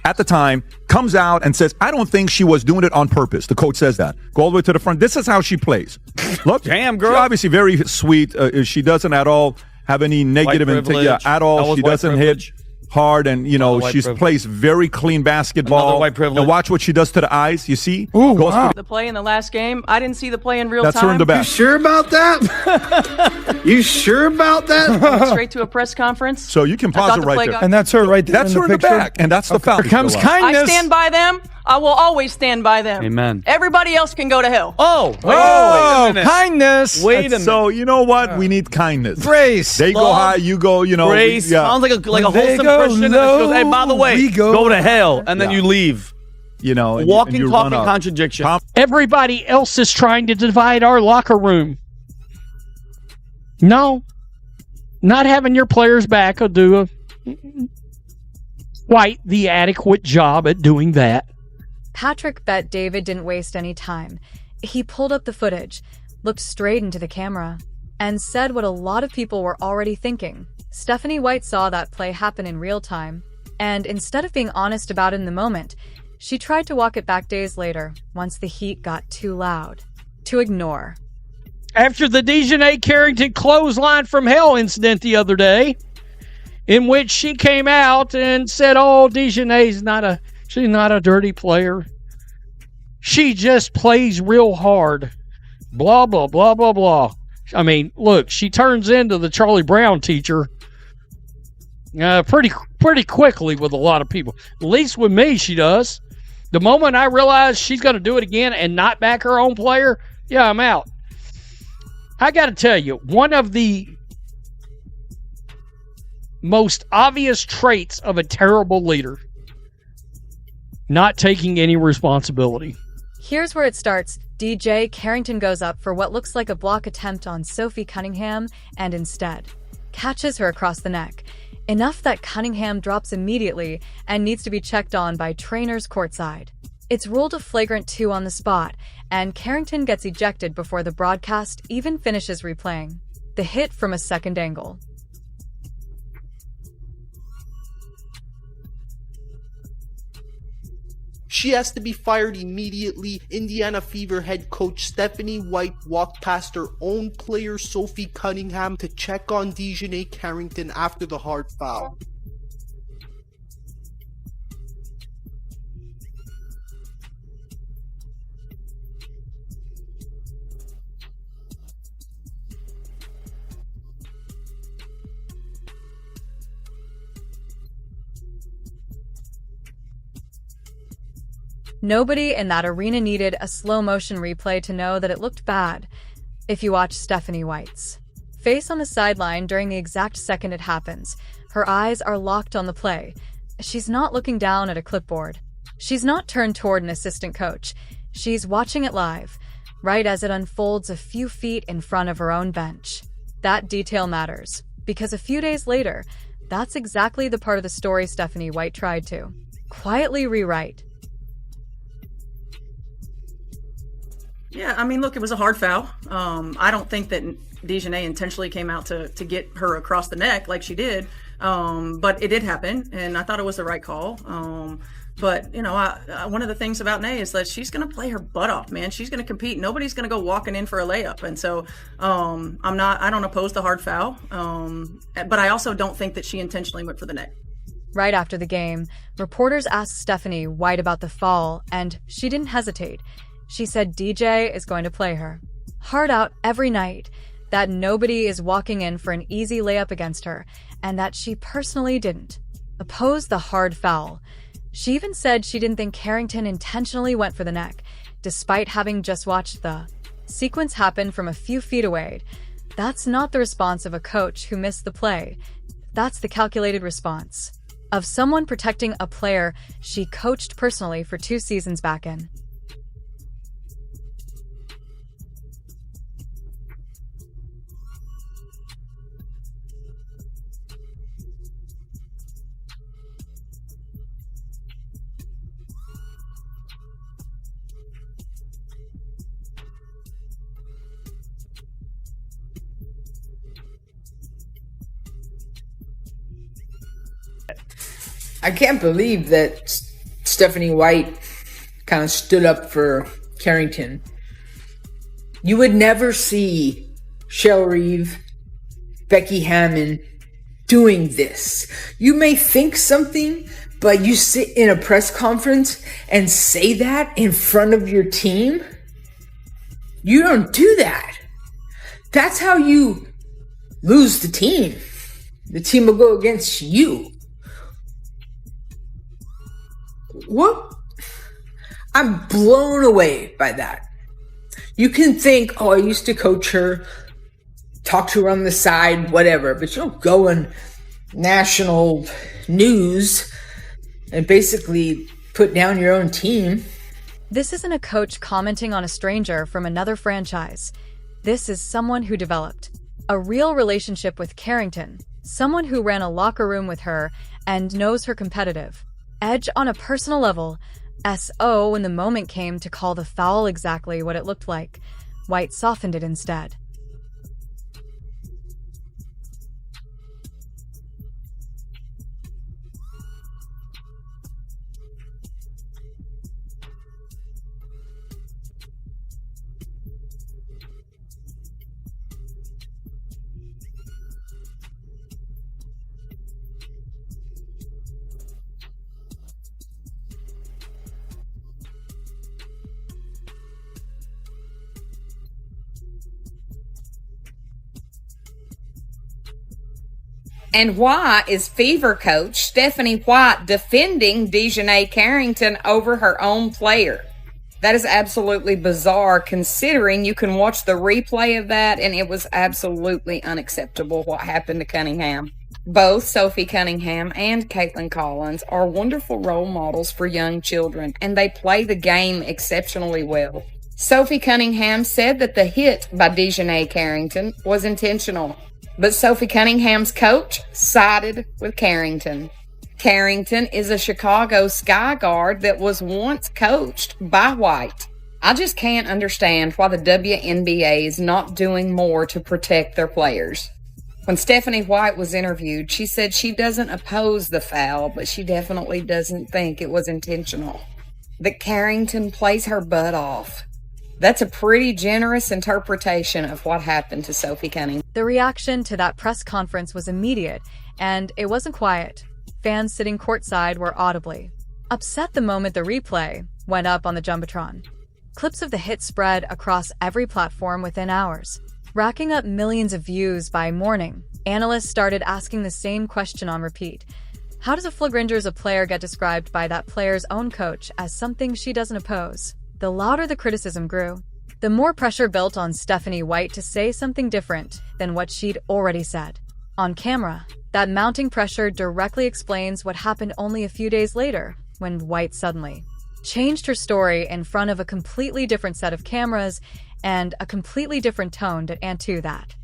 at the time, comes out and says, I don't think she was doing it on purpose. The coach says that. Go all the way to the front. This is how she plays. Look, damn, girl. She's obviously very sweet. She doesn't at all have any negative intent. Yeah, at all. She doesn't hit hard, and she plays very clean basketball. Another white privilege. And watch what she does to the eyes. You see? Ooh, wow. The play in the last game, I didn't see the play in real That's time. her in the back. You sure about that? You sure about that? Straight to a press conference. So you can pause it right there. And that's her right there. That's her in the back, and that's the foul. Here comes kindness. I stand by them. I will always stand by them. Amen. Everybody else can go to hell. Oh, wait a minute. Kindness. Wait a minute. So you know what? We need kindness. Grace. They go high, you go. Grace. Sounds like a They wholesome go Christian. And low, goes, hey, by the way, we go go to hell, and then Yeah. you leave. Walking, Talking contradiction. Everybody else is trying to divide our locker room. No. Not having your players back will do quite the adequate job at doing that. Patrick bet David didn't waste any time. He pulled up the footage, looked straight into the camera, and said what a lot of people were already thinking. Stephanie White saw that play happen in real time, and instead of being honest about it in the moment, she tried to walk it back days later, once the heat got too loud, to ignore. After the Dejanay Carrington clothesline from hell incident the other day, in which she came out and said, oh, Dejanay's she's not a dirty player. She just plays real hard. Blah, blah, blah, blah, blah. I mean, look, she turns into the Charlie Brown teacher pretty quickly with a lot of people. At least with me, she does. The moment I realize she's going to do it again and not back her own player, yeah, I'm out. I got to tell you, one of the most obvious traits of a terrible leader, not taking any responsibility. Here's where it starts. DJ Carrington goes up for what looks like a block attempt on Sophie Cunningham and instead catches her across the neck. Enough that Cunningham drops immediately and needs to be checked on by trainers courtside. It's ruled a flagrant 2 on the spot, and Carrington gets ejected before the broadcast even finishes replaying the hit from a second angle. She has to be fired immediately. Indiana Fever head coach Stephanie White walked past her own player Sophie Cunningham to check on Dejanay Carrington after the hard foul. Nobody in that arena needed a slow-motion replay to know that it looked bad if you watch Stephanie White's face on the sideline during the exact second it happens. Her eyes are locked on the play. She's not looking down at a clipboard. She's not turned toward an assistant coach. She's watching it live, right as it unfolds a few feet in front of her own bench. That detail matters, because a few days later, that's exactly the part of the story Stephanie White tried to quietly rewrite. Yeah, I mean, look, it was a hard foul. I don't think that Dejanay intentionally came out to get her across the neck like she did, but it did happen, and I thought it was the right call. But, one of the things about Nay is that she's going to play her butt off, man. She's going to compete. Nobody's going to go walking in for a layup. And so I don't oppose the hard foul, but I also don't think that she intentionally went for the neck. Right after the game, reporters asked Stephanie White about the fall, and she didn't hesitate. She said DJ is going to play her hard out every night, that nobody is walking in for an easy layup against her, and that she personally didn't oppose the hard foul. She even said she didn't think Carrington intentionally went for the neck, despite having just watched the sequence happen from a few feet away. That's not the response of a coach who missed the play. That's the calculated response of someone protecting a player she coached personally for 2 seasons back in. I can't believe that Stephanie White kind of stood up for Carrington. You would never see Cheryl Reeve, Becky Hammon doing this. You may think something, but you sit in a press conference and say that in front of your team? You don't do that. That's how you lose the team. The team will go against you. What? I'm blown away by that. You can think, oh, I used to coach her, talk to her on the side, whatever, but you don't go in national news and basically put down your own team. This isn't a coach commenting on a stranger from another franchise. This is someone who developed a real relationship with Carrington, someone who ran a locker room with her and knows her competitive edge on a personal level. S.O. when the moment came to call the foul exactly what it looked like. White softened it instead. And why is Fever coach Stephanie White defending DeJounte Carrington over her own player? That is absolutely bizarre, considering you can watch the replay of that, and it was absolutely unacceptable what happened to Cunningham. Both Sophie Cunningham and Caitlin Collins are wonderful role models for young children, and they play the game exceptionally well. Sophie Cunningham said that the hit by DeJounte Carrington was intentional. But Sophie Cunningham's coach sided with Carrington. Carrington is a Chicago Sky Guard that was once coached by White. I just can't understand why the WNBA is not doing more to protect their players. When Stephanie White was interviewed, she said she doesn't oppose the foul, but she definitely doesn't think it was intentional. That Carrington plays her butt off. That's a pretty generous interpretation of what happened to Sophie Cunningham. The reaction to that press conference was immediate, and it wasn't quiet. Fans sitting courtside were audibly upset the moment the replay went up on the Jumbotron. Clips of the hit spread across every platform within hours, racking up millions of views by morning. Analysts started asking the same question on repeat. How does a Flagranger's player get described by that player's own coach as something she doesn't oppose? The louder the criticism grew, the more pressure built on Stephanie White to say something different than what she'd already said. On camera, that mounting pressure directly explains what happened only a few days later, when White suddenly changed her story in front of a completely different set of cameras and a completely different tone to add to that.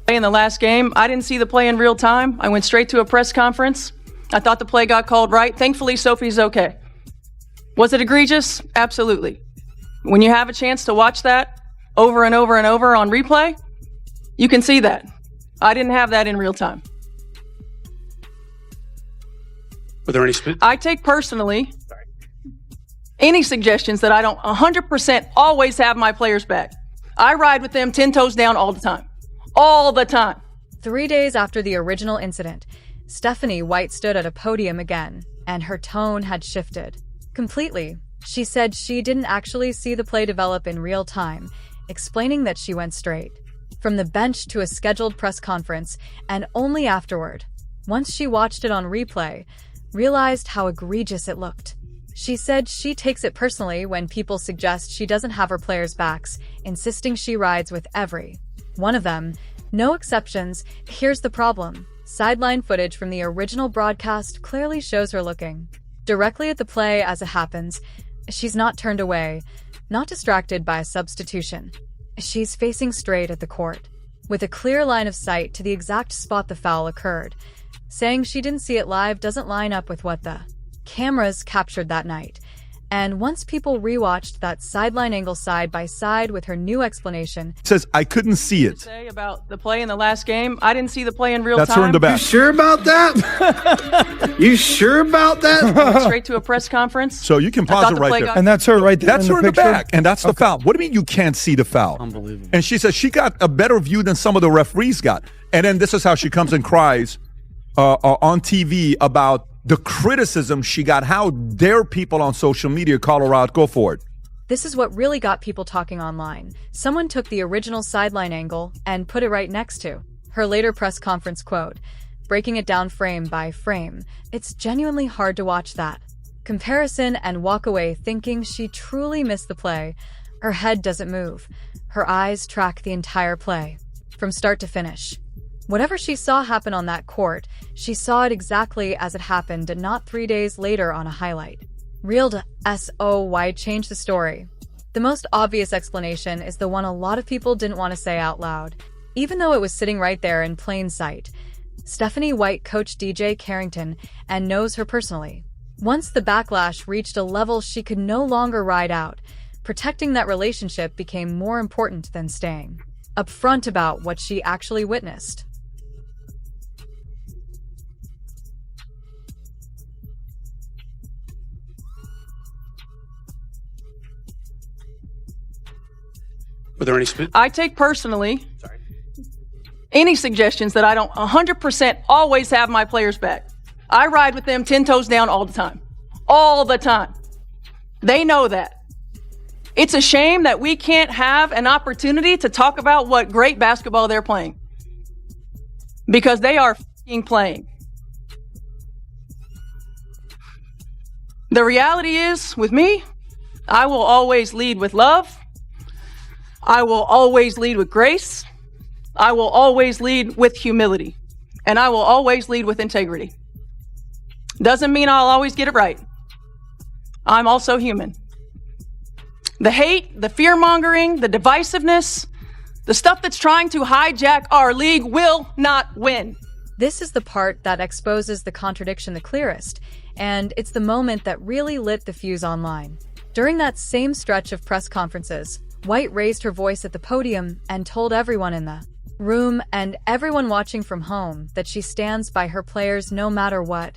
In the last game, I didn't see the play in real time. I went straight to a press conference. I thought the play got called right. Thankfully, Sophie's okay. Was it egregious? Absolutely. When you have a chance to watch that over and over and over on replay, you can see that. I didn't have that in real time. Were there any I take personally any suggestions that I don't 100% always have my players back. I ride with them 10 toes down all the time. All the time. 3 days after the original incident, Stephanie White stood at a podium again, and her tone had shifted completely. She said she didn't actually see the play develop in real time, explaining that she went straight from the bench to a scheduled press conference, and only afterward, once she watched it on replay, realized how egregious it looked. She said she takes it personally when people suggest she doesn't have her players' backs, insisting she rides with every one of them. No exceptions. Here's the problem. Sideline footage from the original broadcast clearly shows her looking directly at the play as it happens. She's not turned away, not distracted by a substitution. She's facing straight at the court, with a clear line of sight to the exact spot the foul occurred. saying she didn't see it live doesn't line up with what the cameras captured that night. And once people rewatched that sideline angle side by side with her new explanation, says, I couldn't see it. Say about the play in the last game, I didn't see the play in real That's time. her in the back. You sure about that? You sure about that? Went straight to a press conference. So you can pause it right there. And that's her right there. That's in her the in the picture? back, and that's the foul. What do you mean you can't see the foul? Unbelievable. And she says she got a better view than some of the referees got. And then this is how she comes and cries on TV about the criticism she got. How dare people on social media call her out? Go for it. this is what really got people talking online. Someone took the original sideline angle and put it right next to her later press conference quote, breaking it down frame by frame. It's genuinely hard to watch that comparison and walk away thinking she truly missed the play. Her head doesn't move. Her eyes track the entire play, from start to finish. Whatever she saw happen on that court, she saw it exactly as it happened and not 3 days later on a highlight. Reeled SOY changed the story. The most obvious explanation is the one a lot of people didn't want to say out loud, even though it was sitting right there in plain sight. Stephanie White coached DJ Carrington and knows her personally. Once the backlash reached a level she could no longer ride out, protecting that relationship became more important than staying upfront about what she actually witnessed. Were there any I take personally any suggestions that I don't 100% always have my players back. I ride with them 10 toes down all the time. All the time. They know that. It's a shame that we can't have an opportunity to talk about what great basketball they're playing. Because they are f***ing playing. The reality is, with me, I will always lead with love. I will always lead with grace. I will always lead with humility. And I will always lead with integrity. Doesn't mean I'll always get it right. I'm also human. The hate, the fear-mongering, the divisiveness, the stuff that's trying to hijack our league will not win. This is the part that exposes the contradiction the clearest, and it's the moment that really lit the fuse online. During that same stretch of press conferences, White raised her voice at the podium and told everyone in the room and everyone watching from home that she stands by her players no matter what,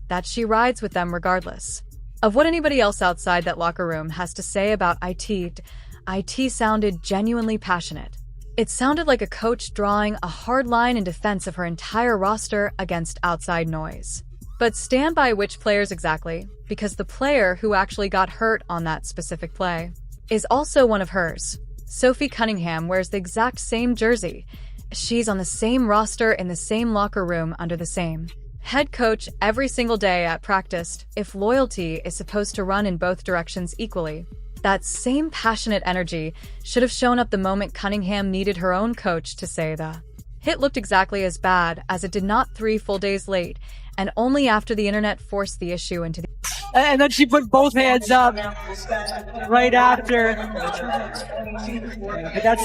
that she rides with them regardless of what anybody else outside that locker room has to say about IT. IT sounded genuinely passionate. It sounded like a coach drawing a hard line in defense of her entire roster against outside noise. But stand by which players exactly, because the player who actually got hurt on that specific play is also one of hers. Sophie Cunningham wears the exact same jersey. She's on the same roster in the same locker room under the same head coach every single day at practice. If loyalty is supposed to run in both directions equally, that same passionate energy should have shown up the moment Cunningham needed her own coach to say the hit looked exactly as bad as it did not 3 full days late, and only after the internet forced the issue into the... And then she put both hands up right after. That's...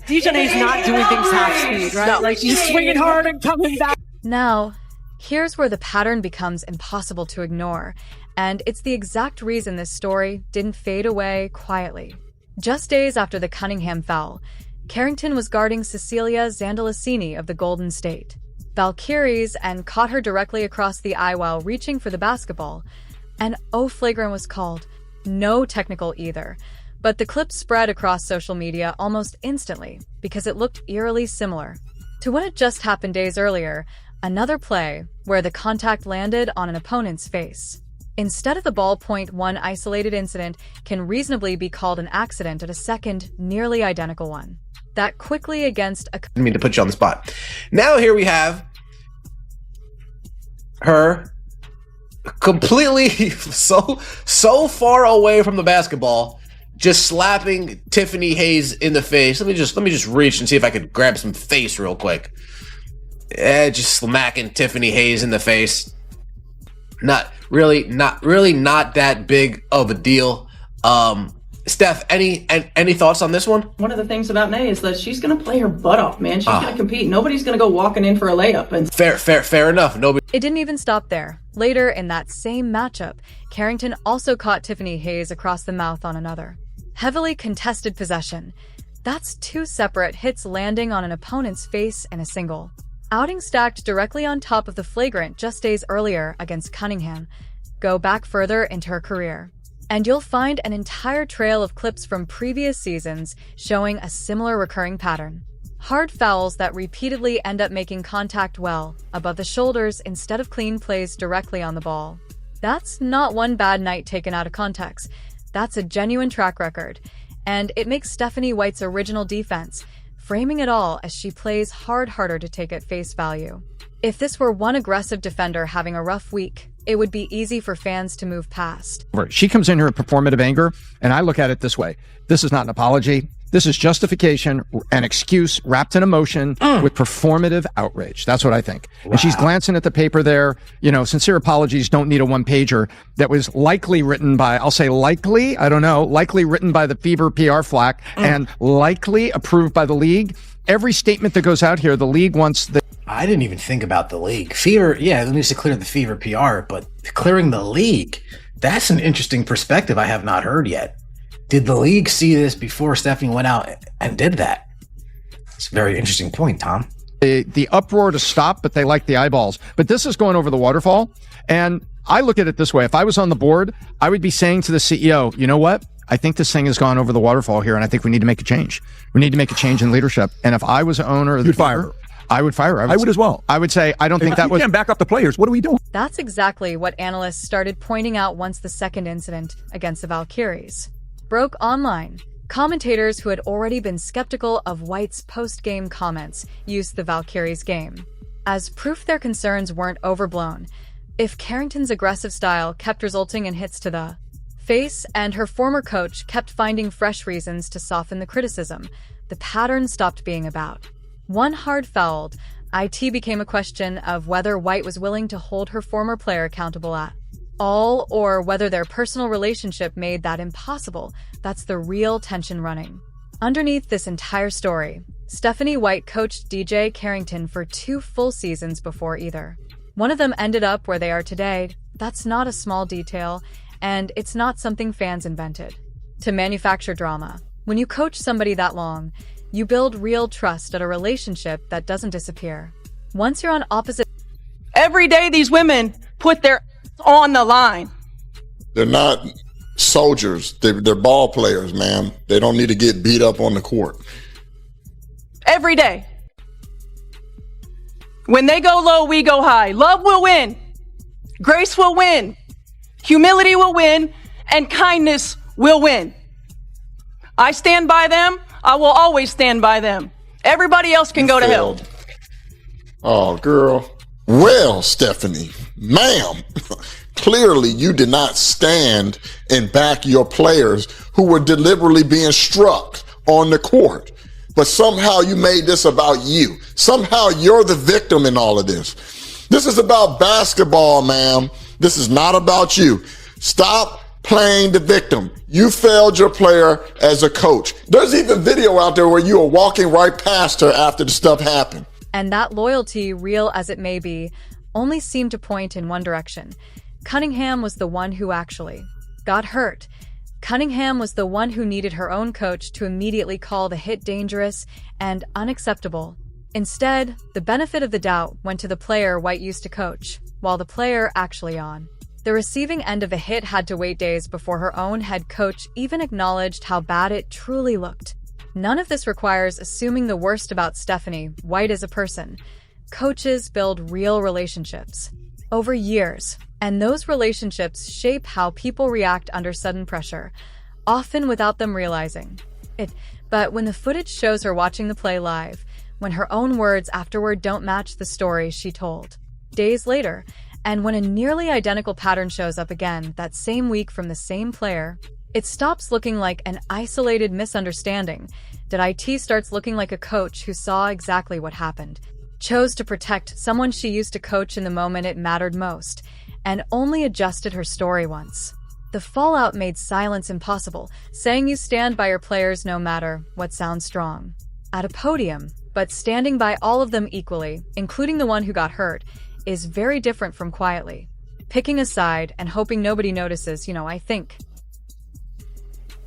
DJ's not doing things half speed, right? No. Like she's swinging hard and coming back. Now, here's where the pattern becomes impossible to ignore, and it's the exact reason this story didn't fade away quietly. Just days after the Cunningham foul, Carrington was guarding Cecilia Zandalicini of the Golden State Valkyries and caught her directly across the eye while reaching for the basketball. An flagrant was called. No technical either, but the clip spread across social media almost instantly because it looked eerily similar to what had just happened days earlier. Another play where the contact landed on an opponent's face. Instead of the ballpoint, one isolated incident can reasonably be called an accident at a second, nearly identical one. That quickly against a... I mean to put you on the spot. Now here we have her completely so far away from the basketball, just slapping Tiffany Hayes in the face. Let me just reach and see if I could grab some face real quick. Just smacking Tiffany Hayes in the face. Not really that big of a deal. Steph, any thoughts on this one? One of the things about Nay is that she's going to play her butt off, man. She's going to compete. Nobody's going to go walking in for a layup. And Fair enough. Nobody. It didn't even stop there. Later in that same matchup, Carrington also caught Tiffany Hayes across the mouth on another. Heavily contested possession. That's 2 separate hits landing on an opponent's face in a single. Outing stacked directly on top of the flagrant just days earlier against Cunningham. Go back further into her career, and you'll find an entire trail of clips from previous seasons showing a similar recurring pattern. Hard fouls that repeatedly end up making contact well above the shoulders instead of clean plays directly on the ball. That's not one bad night taken out of context. That's a genuine track record, and it makes Stephanie White's original defense, framing it all as she plays harder to take at face value. If this were one aggressive defender having a rough week, it would be easy for fans to move past. She comes in here with performative anger, and I look at it this way. This is not an apology. This is justification, an excuse wrapped in emotion with performative outrage. That's what I think. Wow. And she's glancing at the paper there. Sincere apologies don't need a one-pager that was likely written by, I'll say likely, I don't know, likely written by the Fever PR flack and likely approved by the league. Every statement that goes out here, the league wants the... I didn't even think about the league. Fever, yeah, it needs to clear the Fever PR, but clearing the league, that's an interesting perspective I have not heard yet. Did the league see this before Stephanie went out and did that? It's a very interesting point, Tom. The uproar to stop, but they like the eyeballs. But this is going over the waterfall. And I look at it this way. If I was on the board, I would be saying to the CEO, you know what? I think this thing has gone over the waterfall here, and I think we need to make a change. We need to make a change in leadership. And if I was an owner of the fire her. I would fire her. I would as well. I would say, I don't think that was... You can't back up the players. What are we doing? That's exactly what analysts started pointing out once the second incident against the Valkyries broke online. Commentators who had already been skeptical of White's post-game comments used the Valkyries game as proof their concerns weren't overblown. If Carrington's aggressive style kept resulting in hits to the face and her former coach kept finding fresh reasons to soften the criticism, the pattern stopped being about one hard fouled. IT became a question of whether White was willing to hold her former player accountable at all, or whether their personal relationship made that impossible. That's the real tension running underneath this entire story. Stephanie White coached DJ Carrington for 2 full seasons before either. One of them ended up where they are today. That's not a small detail, and it's not something fans invented to manufacture drama. When you coach somebody that long, you build real trust at a relationship that doesn't disappear. Once you're on opposite... Every day these women put their on the line. They're not soldiers. They're ball players, man. They don't need to get beat up on the court. Every day. When they go low, we go high. Love will win. Grace will win. Humility will win. And kindness will win. I stand by them. I will always stand by them. Everybody else can go to hell. Oh, girl. Well, Stephanie, ma'am, clearly you did not stand and back your players who were deliberately being struck on the court. But somehow you made this about you. Somehow you're the victim in all of this. This is about basketball, ma'am. This is not about you. Stop playing the victim. You failed your player as a coach. There's even video out there where you were walking right past her after the stuff happened. And that loyalty, real as it may be, only seemed to point in one direction. Cunningham was the one who actually got hurt. Cunningham was the one who needed her own coach to immediately call the hit dangerous and unacceptable. Instead, the benefit of the doubt went to the player White used to coach, while the player actually on the receiving end of a hit had to wait days before her own head coach even acknowledged how bad it truly looked. None of this requires assuming the worst about Stephanie White as a person. Coaches build real relationships over years, and those relationships shape how people react under sudden pressure, often without them realizing it. But when the footage shows her watching the play live, when her own words afterward don't match the story she told days later, and when a nearly identical pattern shows up again that same week from the same player, it stops looking like an isolated misunderstanding. IT starts looking like a coach who saw exactly what happened, chose to protect someone she used to coach in the moment it mattered most, and only adjusted her story once. The fallout made silence impossible, saying you stand by your players no matter what sounds strong. At a podium, but standing by all of them equally, including the one who got hurt, is very different from quietly picking a side and hoping nobody notices. I think